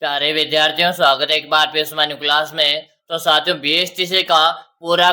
प्यारे विद्यार्थियों, स्वागत है एक बार फिर हमारी क्लास में। तो साथियों, बीएसटीसी का पूरा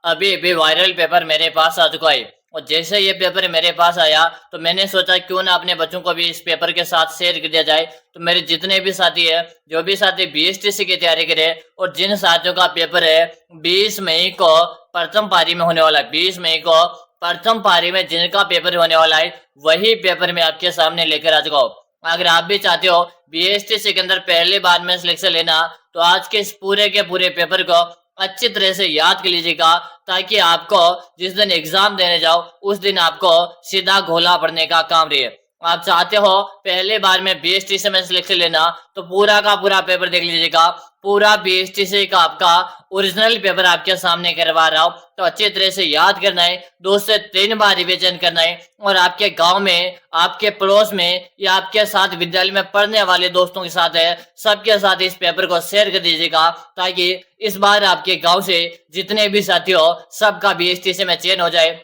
अभी अभी वायरल पेपर मेरे पास आ चुका है। और जैसे ये पेपर मेरे पास आया तो मैंने सोचा क्यों ना अपने बच्चों को भी इस पेपर के साथ शेयर कर दिया जाए। तो मेरे जितने भी साथी है, जो भी साथी बीएसटीसी की तैयारी करे और जिन साथियों का पेपर है 20 मई को प्रथम पारी में होने वाला है, 20 मई को प्रथम पारी में जिनका पेपर होने वाला है वही पेपर मैं आपके सामने लेकर आ चुका हूँ। अगर आप भी चाहते हो बीएसटीसी के अंदर पहली बार में सिलेक्शन लेना, तो आज के इस पूरे के पूरे पेपर को अच्छी तरह से याद कर लीजिएगा, ताकि आपको जिस दिन एग्जाम देने जाओ उस दिन आपको सीधा गोला पड़ने का काम रहे। आप चाहते हो पहले बार में बीएसटीसी में सिलेक्शन लेना, तो पूरा का पूरा पेपर देख लीजिएगा। पूरा बीएसटीसी का आपका ओरिजिनल पेपर आपके सामने करवा रहा हूं, तो अच्छी तरह से याद करना है, 2 से 3 बार रिवीजन करना है। और आपके गांव में, आपके पड़ोस में या आपके साथ विद्यालय में पढ़ने वाले दोस्तों के साथ है, सबके साथ इस पेपर को शेयर कर दीजिएगा, ताकि इस बार आपके गांव से जितने भी साथी हो सबका बीएसटीसी में चयन हो जाए।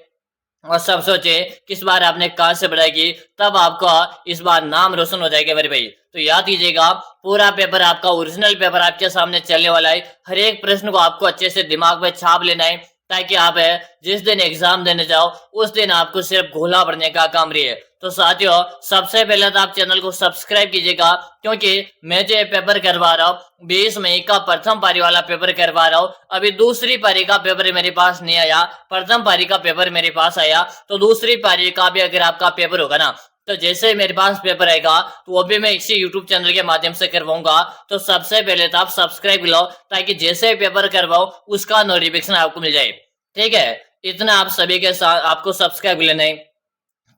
और सब सोचे किस बार आपने कहा से पढ़ाई की, तब आपका इस बार नाम रोशन हो जाएगा मेरे भाई। तो याद कीजिएगा, पूरा पेपर आपका ओरिजिनल पेपर आपके सामने चलने वाला है। हर एक प्रश्न को आपको अच्छे से दिमाग में छाप लेना है, ताकि आप जिस दिन एग्जाम देने जाओ उस दिन आपको सिर्फ घोला भरने का काम रही है। तो साथियों, सबसे पहले तो आप चैनल को सब्सक्राइब कीजिएगा, क्योंकि मैं जो पेपर करवा रहा हूँ 20 मई का प्रथम पारी वाला पेपर करवा रहा हूँ। अभी दूसरी पारी का पेपर मेरे पास नहीं आया, प्रथम पारी का पेपर मेरे पास आया। तो दूसरी पारी का भी अगर आपका पेपर होगा ना, तो जैसे मेरे पास पेपर आएगा तो वो भी मैं इसी यूट्यूब चैनल के माध्यम से करवाऊंगा। तो सबसे पहले तो आप सब्सक्राइब लो, ताकि जैसे पेपर करवाओ उसका नोटिफिकेशन आपको मिल जाए। ठीक है, इतना आप सभी के साथ आपको सब्सक्राइब लेना है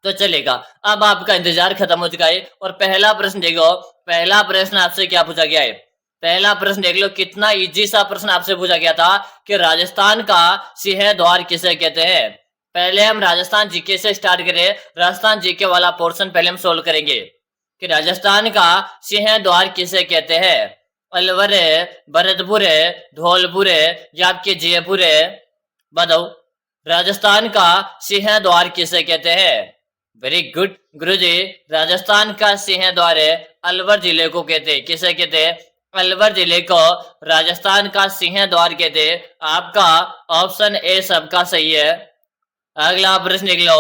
तो चलेगा। अब आपका इंतजार खत्म हो चुका है और पहला प्रश्न देखो। पहला प्रश्न आपसे क्या पूछा गया है, पहला प्रश्न देख लो। कितना इजी सा प्रश्न आपसे पूछा गया था कि राजस्थान का सिंह द्वार किसे कहते हैं। पहले हम राजस्थान जीके से स्टार्ट करें। राजस्थान जीके वाला पोर्शन पहले हम सोल्व करेंगे कि राजस्थान का सिंह द्वार किसे कहते हैं। अलवर है, भरतपुर है, धौलपुर है या आपके जयपुर है। बताओ, राजस्थान का सिंह द्वार किसे कहते हैं। वेरी गुड गुरुजी, राजस्थान का सिंह द्वार है अलवर जिले को कहते हैं। किसे कहते हैं? अलवर जिले को राजस्थान का सिंह द्वार कहते हैं। आपका ऑप्शन ए सबका सही है। अगला प्रश्न देख लो।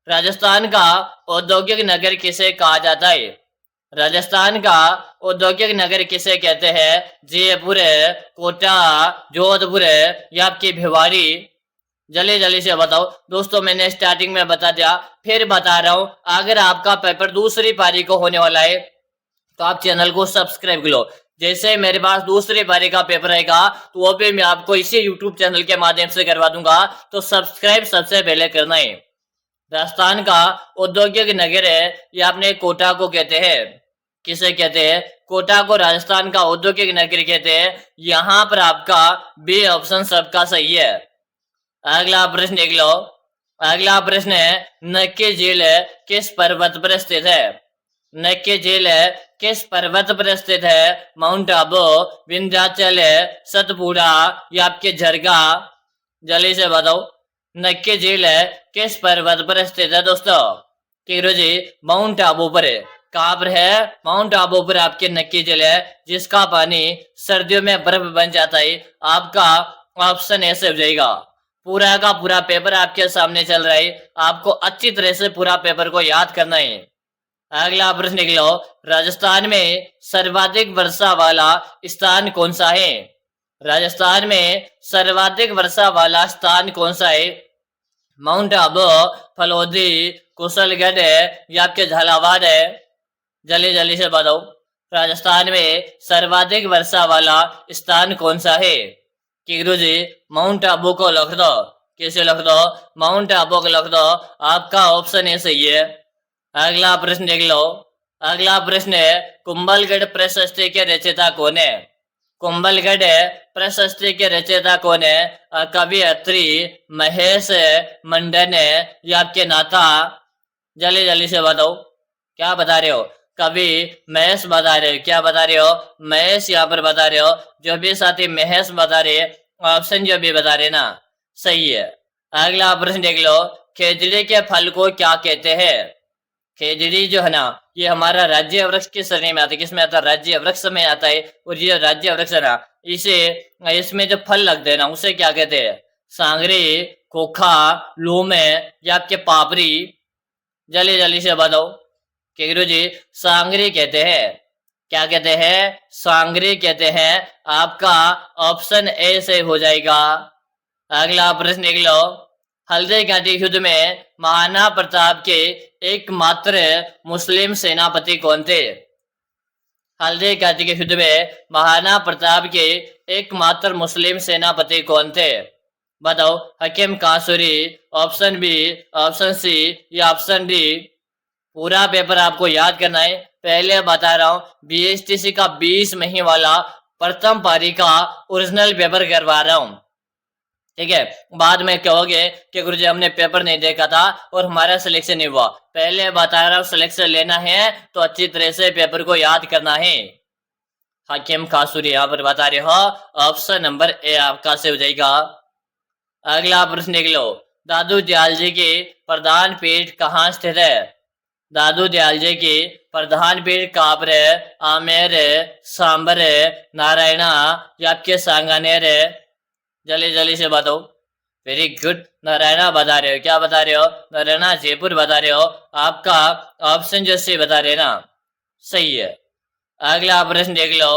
राजस्थान का औद्योगिक नगर किसे कहा जाता है। राजस्थान का औद्योगिक नगर किसे कहते हैं। जयपुर है, कोटा, जोधपुर है या आपकी भिवाड़ी। जल्दी जल्दी से बताओ दोस्तों। मैंने स्टार्टिंग में बता दिया, फिर बता रहा हूं। अगर आपका पेपर दूसरी पारी को होने वाला है तो आप चैनल को सब्सक्राइब कर लो। जैसे मेरे पास दूसरी पारी का पेपर आएगा तो वो भी मैं आपको इसी यूट्यूब चैनल के माध्यम से करवा दूंगा। तो सब्सक्राइब सबसे पहले करना है। राजस्थान का औद्योगिक नगर है, ये आपने कोटा को कहते हैं। किसे कहते हैं? कोटा को राजस्थान का औद्योगिक नगर कहते हैं। यहाँ पर आपका बी ऑप्शन सबका सही है। अगला प्रश्न देख लो। अगला प्रश्न है, नक्की झील किस पर्वत पर स्थित है। नक्की झील किस पर्वत पर स्थित है। माउंट आबू, विंध्याचल, सतपुड़ा या आपके झरगा। जल्दी से बताओ, नक्की झील किस पर्वत पर स्थित है दोस्तों। जी माउंट आबू पर है। कहां पर है? माउंट आबू पर आपके नक्की झील है, जिसका पानी सर्दियों में बर्फ बन जाता है। आपका ऑप्शन ऐसे हो जाएगा। पूरा का पूरा पेपर आपके सामने चल रहा है, आपको अच्छी तरह से पूरा पेपर को याद करना है। अगला प्रश्न देख लो। राजस्थान में सर्वाधिक वर्षा वाला स्थान कौन सा है। राजस्थान में सर्वाधिक वर्षा वाला स्थान कौन सा है। माउंट आबू, फलोदी, कुशलगढ़ या आपके झालावाड़ है। जल्दी जल्दी से बताओ, राजस्थान में सर्वाधिक वर्षा वाला स्थान कौन सा है। कि गुरुजी माउंट आबू को लिख दो। कैसे लिख दो? माउंट आबू को लिख दो। आपका ऑप्शन ए सही है। अगला प्रश्न देख लो। अगला प्रश्न है, कुंभलगढ़ प्रशस्ति के रचयिता कौन है। कुंभलगढ़ प्रशस्ति के रचयिता कौन है। कवि अत्री, महेश मंडन या आपके नाथा। जल्दी जल्दी से बताओ, क्या बता रहे हो। कवि महेश बता रहे हो। क्या बता रहे हो? महेश यहाँ पर बता रहे हो। जो भी साथी महेश बता रहे, ऑप्शन जो भी बता रहे ना, सही है। अगला प्रश्न देख लो। खेजड़ी के फल को क्या कहते हैं। खेजड़ी जो है ना, ये हमारा राज्य वृक्ष किस श्रेणी में आता है, किसमें आता है, राज्य वृक्ष में आता है। और ये राज्य वृक्ष है ना, इसे इसमें जो फल लगते हैं ना, उसे क्या कहते हैं, सांगरे, खोखा, लूमे या आपके पापरी। जल्दी जल्दी से बताओ कि गुरु जी सांगरी कहते हैं। क्या कहते हैं, सांगरी कहते हैं। आपका ऑप्शन ए से हो जाएगा। अगला प्रश्न देख लो। हल्दी घाटी युद्ध में महाराणा प्रताप के एकमात्र मुस्लिम सेनापति कौन थे। हल्दी घाटी के युद्ध में महाराणा प्रताप के एकमात्र मुस्लिम सेनापति कौन थे। बताओ, हकीम कासूरी, ऑप्शन बी, ऑप्शन सी या ऑप्शन डी। पूरा पेपर आपको याद करना है। पहले बता रहा हूं बीएसटीसी का 20 महीने वाला प्रथम पारी का ओरिजिनल पेपर करवा रहा हूं, ठीक है। बाद में कहोगे कि गुरुजी हमने पेपर नहीं देखा था और हमारा सिलेक्शन नहीं हुआ। पहले बता रहा हूं, सिलेक्शन लेना है तो अच्छी तरह से पेपर को याद करना है। हकीम कासूरी यहाँ पर बता रहे हो, ऑप्शन नंबर ए आपका से हो जाएगा। अगला प्रश्न देख लो। दादू दयाल जी की प्रधान पीठ कहाँ स्थित है। दादू दयाल जी की प्रधान पीठ कहाँ पर है, आमेर, सांबर, नारायणा या आपके सांगानेर। जल्दी जल्दी से बताओ। वेरी गुड, नारायणा बता रहे हो। क्या बता रहे हो, नारायणा जयपुर बता रहे हो। आपका ऑप्शन जो से बता रहे ना, सही है। अगला प्रश्न देख लो।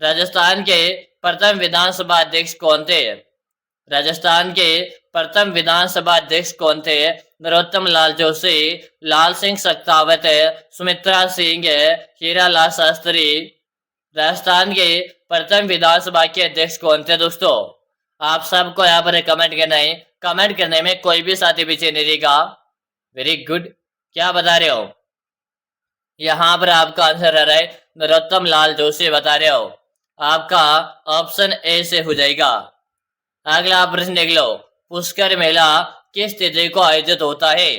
राजस्थान के प्रथम विधानसभा अध्यक्ष कौन थे। राजस्थान के प्रथम विधानसभा अध्यक्ष कौन थे। नरोत्तम लाल जोशी, लाल सिंह सख्तावत, सुमित्रा सिंह, हीरालाल शास्त्री। राजस्थान के प्रथम विधानसभा के अध्यक्ष कौन थे दोस्तों। आप सबको यहाँ पर कमेंट करना है। कमेंट करने में कोई भी साथी पीछे नहीं रहेगा। वेरी गुड, क्या बता रहे हो, यहाँ पर आपका आंसर आ रहा है नरोत्तम लाल जोशी बता रहे हो। आपका ऑप्शन ए से हो जाएगा। अगला प्रश्न देख लो। पुष्कर मेला किस तिथि को आयोजित होता है।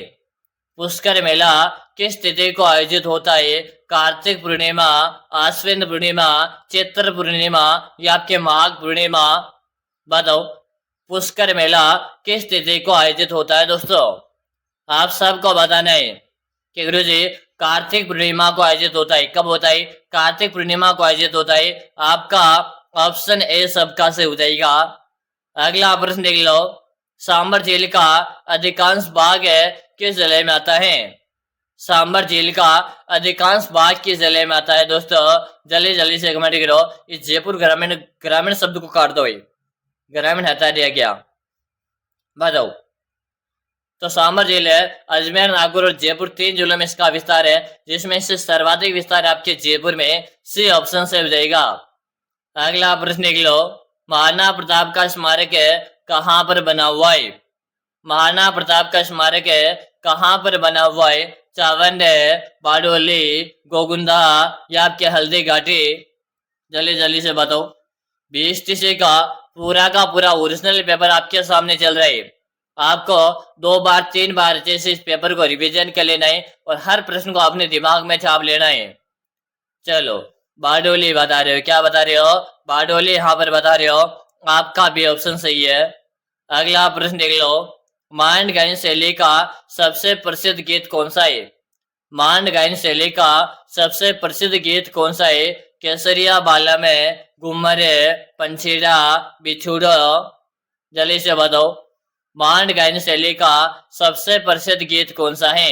पुष्कर मेला किस तिथि को आयोजित होता है। कार्तिक पूर्णिमा, आश्विन पूर्णिमा, चैत्र पूर्णिमा या आपके माघ पूर्णिमा। बताओ, पुष्कर मेला किस तिथि को आयोजित होता है दोस्तों। आप सबको बताना है कि गुरुजी कार्तिक पूर्णिमा को आयोजित होता है। कब होता है, कार्तिक पूर्णिमा को आयोजित होता है। आपका ऑप्शन ए सबका से हो जाएगा। अगला प्रश्न देख लो। सांबर झील का अधिकांश भाग किस जिले में आता है। सांबर झील का अधिकांश भाग किस जिले में आता है दोस्तों। जल्दी जल्दी से कमेंट करो। इस जयपुर ग्रामीण ग्रामीण शब्द को काट दो, ग्रामीण हटा दिया गया। बताओ, तो सांबर झील है अजमेर, नागौर और जयपुर 3 जिलों में इसका विस्तार है, जिसमें से सर्वाधिक विस्तार आपके जयपुर में। सी ऑप्शन से हो जाएगा। अगला प्रश्न देख लो। महाराणा प्रताप का स्मारक कहाँ पर बना हुआ है। महाराणा प्रताप का स्मारक कहाँ पर बना हुआ है। चावंड, बारडोली, गोगुंदा या आपके हल्दी घाटी। जल्दी जल्दी से बताओ। बीएसटीसी का पूरा ओरिजिनल पेपर आपके सामने चल रहा है। आपको 2 बार 3 बार जैसे इस पेपर को रिवीजन कर लेना है और हर प्रश्न को अपने दिमाग में छाप लेना है। चलो, बारडोली बता रहे हो। क्या बता रहे हो, बारडोली यहाँ पर बता रहे हो। आपका भी ऑप्शन सही है। अगला प्रश्न देख लो। मांड गायन शैली का सबसे प्रसिद्ध गीत कौन सा है। मांड गायन शैली का सबसे प्रसिद्ध गीत कौन सा है। केसरिया बाला में, घूमर, पंछीड़ा, बिछुड़ो। जल्दी से बताओ, मांड गायन शैली का सबसे प्रसिद्ध गीत कौन सा है।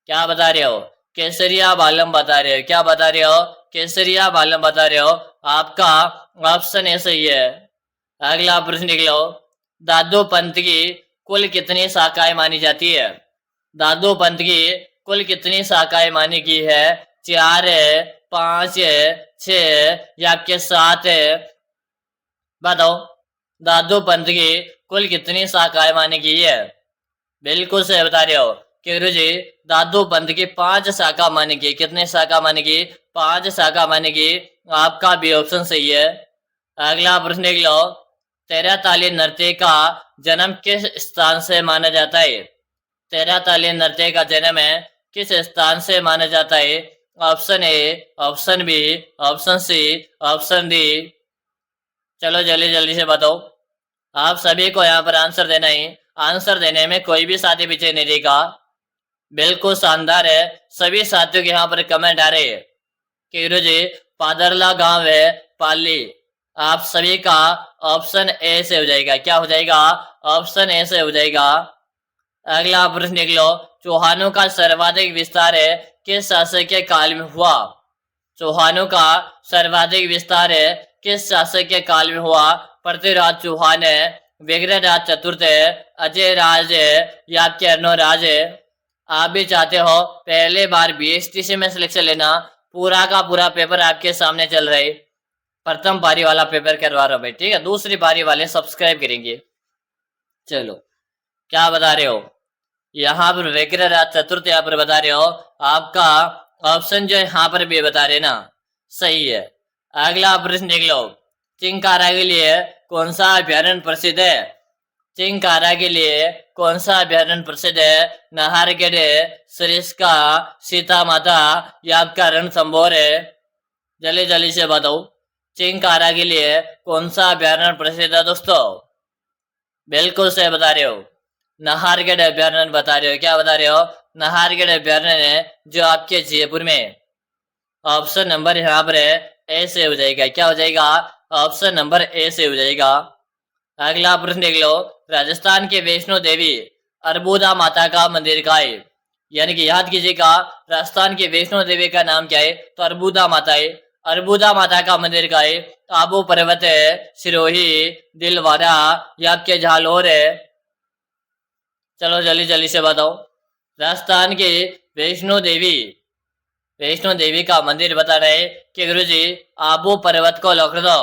क्या बता रहे हो, केसरिया बालम बता रहे हो। क्या बता रहे हो, केसरिया बालम बता रहे हो। आपका ऑप्शन ए सही है। अगला प्रश्न देख लो। दादू पंथ की कुल कितनी शाखाएं मानी जाती है। दादू पंथ की कुल कितनी शाखाएं मानी गई है। 4, 5, 6 या आपके 7। बताओ, दादू पंथ की कुल कितनी शाखाएं मानी गई है। बिल्कुल सही बता रहे हो कि गुरुजी दादू पंथ की 5 शाखा मानी गई। कितने शाखा मानी गई, 5 शाखा मानी गई। आपका भी ऑप्शन सही है। अगला प्रश्न देख लो। तेरह ताली नृत्य का जन्म किस स्थान से माना जाता है। तेरह ताली नृत्य का जन्म किस स्थान से माना जाता है। Option A, option B, option C, option D. चलो जल्दी जल्दी से बताओ। आप सभी को यहाँ पर आंसर देना है। आंसर देने में कोई भी साथी पीछे नहीं रहेगा। बिल्कुल शानदार है। सभी साथियों के यहाँ पर कमेंट आ रहे हैं कि गुरु जी पादरला गांव है पाली। आप सभी का ऑप्शन ए से हो जाएगा। क्या हो जाएगा? ऑप्शन ए से हो जाएगा। अगला प्रश्न देख लो। चौहानों का सर्वाधिक विस्तार है किस शासक के काल में हुआ? चौहानों का सर्वाधिक विस्तार है किस शासक के काल में हुआ? पृथ्वीराज चौहान है, विग्रहराज चतुर्थ है, अजय राज है या आपके अर्णोराज है? आप भी चाहते हो पहले बार बीएसटीसी में सिलेक्शन लेना, पूरा का पूरा पेपर आपके सामने चल रहा है। प्रथम पारी वाला पेपर करवा रहा हूं भाई, ठीक है। दूसरी पारी वाले सब्सक्राइब करेंगे। चलो, क्या बता रहे हो? यहाँ पर विग्रहराज चतुर्थ यहाँ पर बता रहे हो। आपका ऑप्शन जो है यहाँ पर भी बता रहे ना, सही है। अगला प्रश्न देख लो। चिंकारा के लिए कौन सा अभ्यारण्य प्रसिद्ध है? चिंकारा के लिए कौन सा अभ्यारण्य प्रसिद्ध है? नाहरगढ़ है, सरिस्का, सीता माता या आपका रणथंभौर है? जल्दी जल्दी से बताओ। चिंकारा के लिए कौन सा अभ्यारण्य प्रसिद्ध है दोस्तों? बिल्कुल सही बता रहे हो, नाहरगढ़ अभ्यारण्य बता रहे हो। क्या बता रहे हो? नाहरगढ़ अभ्यारण्य है जो आपके जयपुर में। ऑप्शन नंबर यहाँ पर है ए से हो जाएगा। क्या हो जाएगा? ऑप्शन नंबर ए से हो जाएगा। अगला प्रश्न देख लो। राजस्थान के वैष्णो देवी अर्बुदा माता का मंदिर का है? यानी कि याद कीजिएगा, राजस्थान की वैष्णो देवी का नाम क्या है? तो अर्बुदा माता है। अर्बुदा माता का मंदिर का है? आबू पर्वत है, सिरोही, दिलवारा या आपके झालोर है? चलो जल्दी जल्दी से बताओ। राजस्थान की वैष्णो देवी का मंदिर बता रहे कि गुरु जी आबू पर्वत को लिख दो।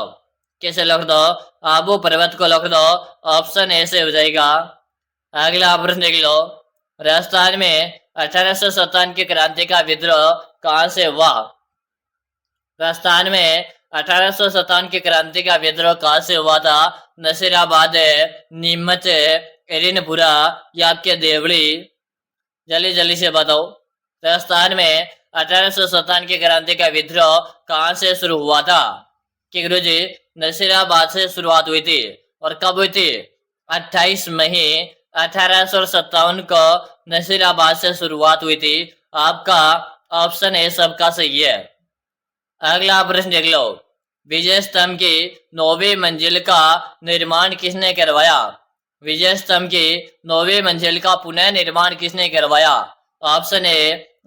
कैसे लिख दो? आबू पर्वत को लिख दो। ऑप्शन ए से हो जाएगा। अगला प्रश्न देख लो। राजस्थान में 1857 की क्रांति का विद्रोह कहां से हुआ? राजस्थान में 1857 की क्रांति का विद्रोह कहां से हुआ था? नसीराबाद है, नीमच है, एरिनपुरा या आपके देवड़ी? जल्दी जल्दी से बताओ। राजस्थान में 1857 की क्रांति का विद्रोह कहां से शुरू हुआ था? कि गुरु जी नसीराबाद से शुरुआत हुई थी। और कब हुई थी? 28 मई 1857 को नसीराबाद से शुरुआत हुई थी। आपका ऑप्शन ए सबका सही है। अगला प्रश्न देख लो। विजय स्तंभ की 9वीं मंजिल का निर्माण किसने करवाया? विजय स्तंभ की 9वीं मंजिल का पुनः निर्माण किसने करवाया? Option A,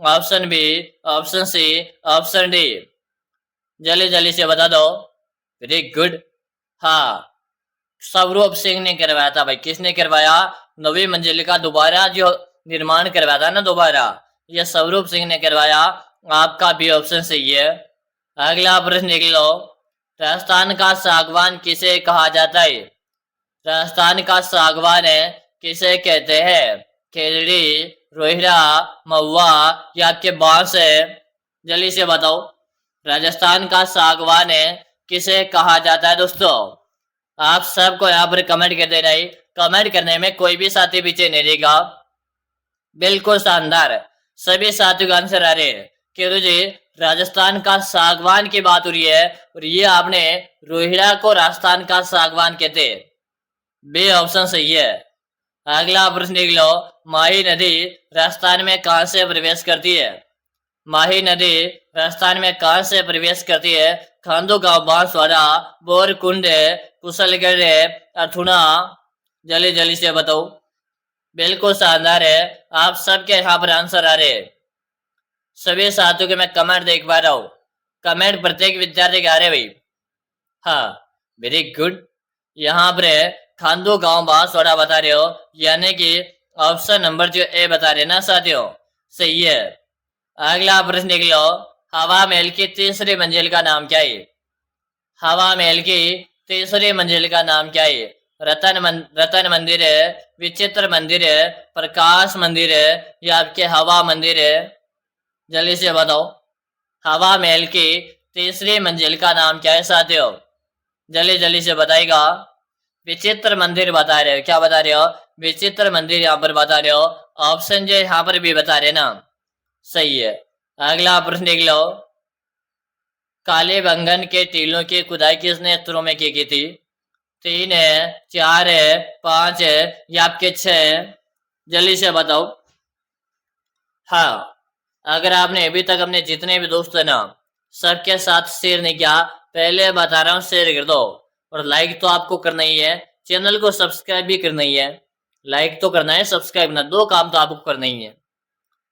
option B, option C, option D? जल्दी जल्दी से बता दो। Very good. हाँ, स्वरूप सिंह ने करवाया था भाई। किसने करवाया? 9वीं मंजिल का दोबारा जो निर्माण करवाया था ना दोबारा, यह स्वरूप सिंह ने करवाया। आपका भी ऑप्शन सही है। अगला प्रश्न देख लो। राजस्थान का सागवान किसे कहा जाता है? राजस्थान का सागवान है किसे कहते हैं? खेजड़ी, रोहिड़ा, महुआ या आपके बांस है? जल्दी से बताओ। राजस्थान का सागवान है किसे कहा जाता है दोस्तों? आप सबको यहाँ पर कमेंट कर देना है। कमेंट करने में कोई भी साथी पीछे नहीं रहेगा। बिल्कुल शानदार, सभी साथियों का आंसर आ रहे हैं कि जी राजस्थान का सागवान की बात हो रही है और ये आपने रोहिड़ा को राजस्थान का सागवान कहते हैं। बी ऑप्शन सही है। अगला प्रश्न देख लो। माही नदी राजस्थान में कहां से प्रवेश करती है? माही नदी राजस्थान में कहां से प्रवेश करती है? खांदो गांव, बांसवाड़ा, बोरकुंड, कुशलगढ़, अथुना? जल्दी जल्दी से बताओ। बिल्कुल शानदार है, आप सबके यहाँ पर आंसर आ रहे हैं। सभी साथियों के मैं कमेंट देख पा रहा हूँ। कमेंट प्रत्येक विद्यार्थी के आ रहे भाई। हाँ, वेरी गुड। यहाँ पर खांदो गांव, बांसवाड़ा बता रहे हो, यानी कि ऑप्शन नंबर जो ए बता रहे ना साथियों, सही है। अगला प्रश्न देख लो। हवा महल की तीसरी मंजिल का नाम क्या है? हवा महल की तीसरी मंजिल का नाम क्या है? रतन मंदिर है, विचित्र मंदिर है, प्रकाश मंदिर है या आपके हवा मंदिर है? जल्दी से बताओ। हवा महल की तीसरी मंजिल का नाम क्या है साथियों? जल्दी जल्दी से बताएगा। विचित्र मंदिर बता रहे हो। क्या बता रहे हो? विचित्र मंदिर यहाँ पर बता रहे हो। ऑप्शन जो यहाँ पर भी बता रहे ना, सही है। अगला प्रश्न देख लो। काले बंगन के टीलों की खुदाई किसने स्तरों में की थी? 3 है, 4 है, 5 है या आपके 6 है? जल्दी से बताओ। हाँ, अगर आपने अभी तक अपने जितने भी दोस्त है ना सबके साथ शेयर नहीं किया, पहले बता रहा हूँ शेयर कर दो। और लाइक तो आपको करना ही है, चैनल को सब्सक्राइब भी करना ही है। लाइक तो करना है, सब्सक्राइब करना, दो काम तो आपको करना ही है।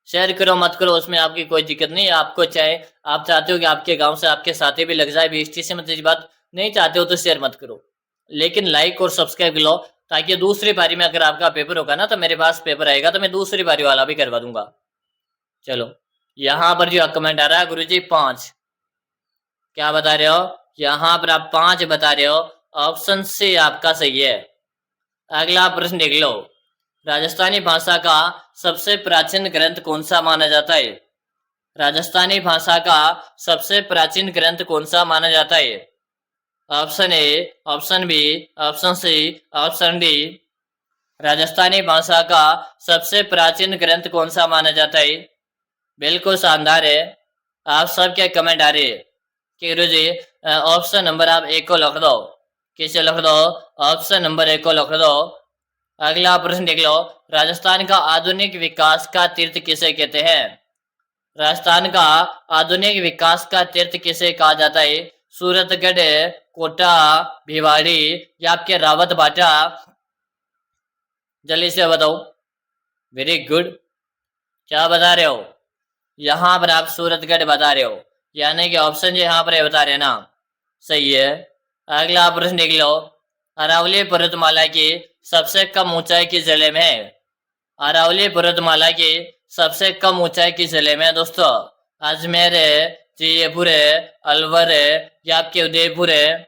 शेयर करो मत करो उसमें आपकी कोई दिक्कत नहीं है। आपको चाहे आप चाहते हो कि आपके गांव से आपके साथी भी लग जाए बेइज्जती से, मतलब बात नहीं चाहते हो तो शेयर मत करो, लेकिन लाइक और सब्सक्राइब कर लो, ताकि दूसरी बारी में अगर आपका पेपर होगा ना तो मेरे पास पेपर आएगा तो मैं दूसरी बारी वाला भी करवा दूंगा। चलो, यहाँ पर जो कमेंट आ रहा है गुरुजी 5, क्या बता रहे हो? यहाँ पर आप 5 बता रहे हो, ऑप्शन सी आपका सही है। अगला प्रश्न देख लो, राजस्थानी भाषा का सबसे प्राचीन ग्रंथ कौन सा माना जाता है? राजस्थानी भाषा का सबसे प्राचीन ग्रंथ कौन सा माना जाता है? Option A, option B, option C, option D. Rajasthani भाषा का सबसे प्राचीन ग्रंथ कौन सा माना जाता है? बिल्कुल शानदार है, आप सबके कमेंट आ रहे हैं कि गुरुजी ऑप्शन नंबर आप एक को लिख दो। किसे लिख दो? ऑप्शन नंबर एक को लिख दो। अगला प्रश्न देख लो, राजस्थान का आधुनिक विकास का तीर्थ किसे कहते हैं? राजस्थान का आधुनिक विकास का तीर्थ किसे कहा जाता है? सूरतगढ़, कोटा, भिवाड़ी या आपके रावत भाटा? जल्दी से बताओ। वेरी गुड, क्या बता रहे हो? यहाँ पर आप सूरतगढ़ बता रहे हो, यानी कि ऑप्शन जो यहाँ पर बता रहे हैं ना सही है। अगला प्रश्न देख लो, अरावली पर्वतमाला की सबसे कम ऊंचाई किस जिले में है? अरावली पर्वतमाला की सबसे कम ऊंचाई किस जिले में है दोस्तों? अजमेर है, जयपुर है, अलवर है या आपके उदयपुर है?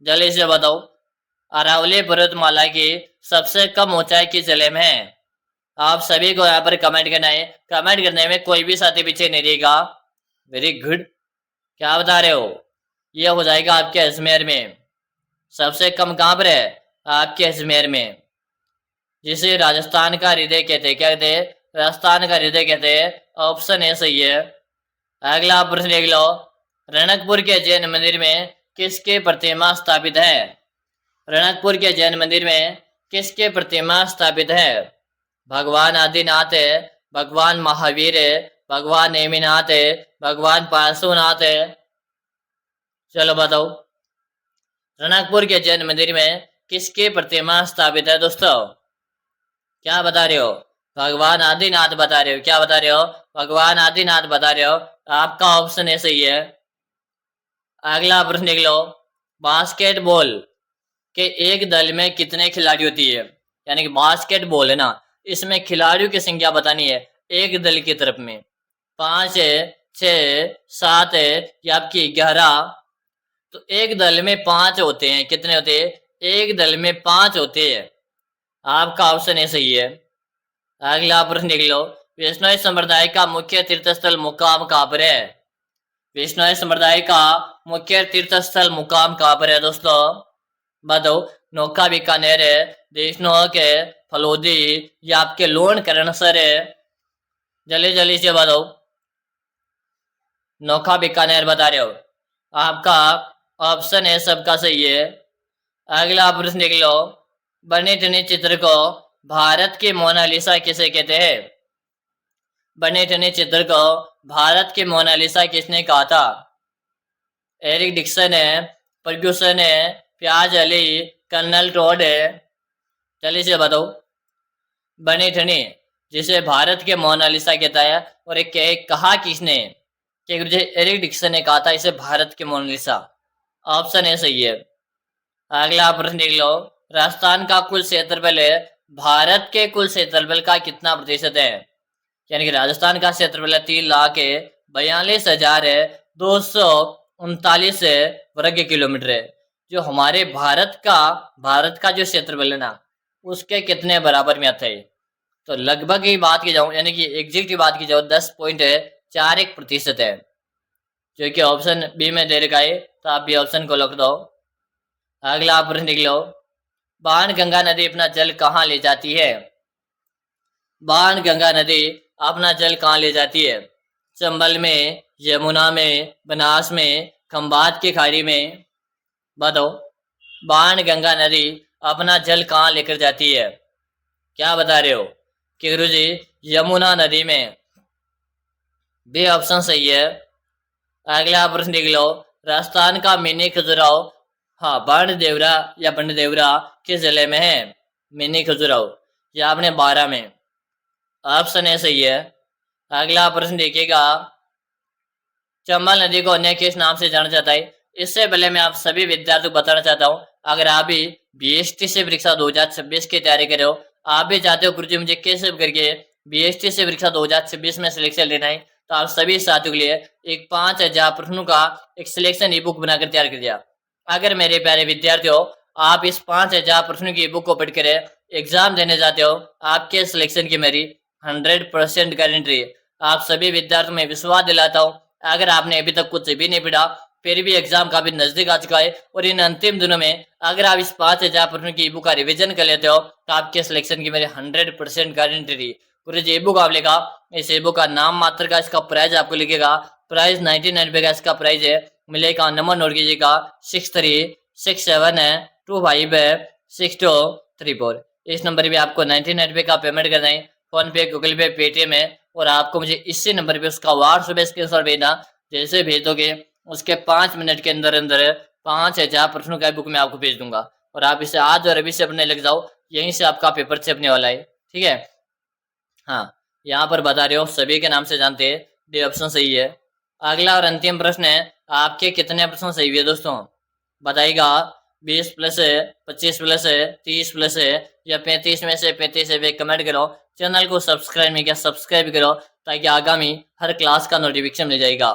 जल्दी से बताओ। अरावली पर्वतमाला की सबसे कम ऊंचाई किस जिले में है? आप सभी को यहाँ पर कमेंट करना है, कमेंट करने में कोई भी साथी पीछे नहीं रहेगा। वेरी गुड, क्या बता रहे हो? ये हो जाएगा आपके अजमेर में। सबसे कम कहाँ पर है? आपके अजमेर में, जिसे राजस्थान का हृदय कहते हैं। क्या कहते हैं? राजस्थान का हृदय कहते हैं। ऑप्शन ए सही है। अगला प्रश्न देख लो, रणकपुर के जैन मंदिर में किसकी प्रतिमा स्थापित है? रणकपुर के जैन मंदिर में किसकी प्रतिमा स्थापित है? भगवान आदिनाथ है, भगवान महावीर है, भगवान नेमिनाथ है, भगवान पार्श्वनाथ है? चलो बताओ, रणकपुर के जैन मंदिर में किसकी प्रतिमा स्थापित है दोस्तों? क्या बता रहे हो? भगवान आदिनाथ बता रहे हो। क्या बता रहे हो? भगवान आदिनाथ बता रहे हो। आपका ऑप्शन है सही है। अगला प्रश्न देख लो, बास्केटबॉल के एक दल में कितने खिलाड़ी होती है? यानी कि बास्केटबॉल है ना, इसमें खिलाड़ियों की संख्या बतानी है एक दल की तरफ में। 5 है, 6, 7 है या आपकी 11? तो एक दल में 5 होते हैं। कितने होते हैं? एक दल में 5 होते हैं। आपका ऑप्शन है सही है। अगला प्रश्न देख लो, वैष्णव संप्रदाय का मुख्य तीर्थस्थल मुकाम कहाँ पर है? वैष्णव संप्रदाय का मुख्य तीर्थस्थल मुकाम कहाँ पर है दोस्तों? बताओ। नौका बीकानेर है, देशनोक है, फलोदी या आपके लोन करणसर है? जल्दी जल्दी से बताओ। नौका बीकानेर बता रहे हो। आपका ऑप्शन है सबका सही है। अगला प्रश्न देख लो, बने ठने चित्र को भारत की मोनालिसा किसे कहते हैं? बने ठने चित्र को भारत की मोनालिसा किसने कहा था? एरिक डिक्सन है, फर्ग्यूसन है, प्याज अली, कर्नल टॉड है? जल्दी से बताओ। बने ठने जिसे भारत के मोनालिसा कहता है, और एक कहा किसने? कि मुझे एरिक डिक्सन ने कहा था इसे भारत के मोनालिसा। ऑप्शन है सही है। अगला प्रश्न देख लो, राजस्थान का कुल क्षेत्रफल है भारत के कुल क्षेत्रफल का कितना प्रतिशत है? यानी कि राजस्थान का क्षेत्रफल 3,42,हजार है, 239 वर्ग किलोमीटर है। जो हमारे भारत का जो क्षेत्रफल है ना उसके कितने बराबर में आता है? तो लगभग ही बात की जाऊं, यानी कि एग्जैक्ट की बात की जाओ 10.41% है, जो कि ऑप्शन बी में दे रखा है। तो आप भी ऑप्शन को लिख दो। अगला प्रश्न देख लो, बाण गंगा नदी अपना जल कहाँ ले जाती है? बाण गंगा नदी अपना जल कहाँ ले जाती है? चंबल में, यमुना में, बनास में, खंबात की खाड़ी में? बताओ। बाण गंगा नदी अपना जल कहाँ लेकर जाती है? क्या बता रहे हो? कि गुरुजी यमुना नदी में। बी ऑप्शन सही है। अगला प्रश्न देख लो, राजस्थान का मिनी खजुराहो, हाँ बाणदेवरा या बंडदेवरा किस जिले में है? मिनी खजुराहो ये आपने 12 में। ऑप्शन ए सही है। अगला प्रश्न देखिएगा, चंबल नदी को अन्य किस नाम से जाना जाता है? इससे पहले मैं आप सभी विद्यार्थियों को बताना चाहता हूँ, अगर आप भी बीएसटी से परीक्षा 2026 की तैयारी कर रहे हो, आप भी चाहते हो गुरुजी मुझे कैसे करके बीएसटी से परीक्षा 2026 में सिलेक्शन लेना है, तो आप सभी साथियों के लिए एक 5000 प्रश्नों का एक सिलेक्शन ई बुक बनाकर तैयार कर दिया। अगर मेरे प्यारे विद्यार्थियों आप इस 5000 प्रश्नों की बुक को पढ़कर एग्जाम देने जाते हो, आपके सिलेक्शन की मेरी 100% गारंटी है। आप सभी विद्यार्थियों में विश्वास दिलाता हूँ, अगर आपने अभी तक कुछ भी नहीं पढ़ा, फिर भी एग्जाम काफी नजदीक आ चुका है और इन अंतिम दिनों में अगर आप इस 5000 प्रश्नों की बुक का रिवीजन कर लेते हो, तो आपके सिलेक्शन की मेरी 100% गारंटी रही। गुरु जी बुक आप लेगा, इस बुक का नाम मात्र का इसका प्राइस आपको लिखेगा, प्राइस 99 का इसका प्राइस है। मिलेगा, नंबर नोट कीजिएगा 6367256234। इस नंबर पे आपको 99 का पेमेंट करना है, फोन पे, गूगल पे, पेटीएम है, और आपको मुझे इसी नंबर पे उसका व्हाट्सएप स्क्रीनशॉट भेजना। जैसे भेज दोगे उसके 5 मिनट के अंदर अंदर 5000 प्रश्नों का बुक मैं आपको भेज दूंगा, और आप इसे आज और अभी से अपने लग जाओ, यहीं से आपका पेपर छपने वाला है। ठीक है, हाँ यहाँ पर बता रहे हो सभी के नाम से जानते हैं, डी ऑप्शन सही है। अगला और अंतिम प्रश्न है, आपके कितने प्रश्न सही है दोस्तों बताइएगा? 20 प्लस है, 25 प्लस है, 30 प्लस है, या 35 में से 35 है? कमेंट करो, चैनल को सब्सक्राइब नहीं किया सब्सक्राइब करो, ताकि आगामी हर क्लास का नोटिफिकेशन मिल जाएगा।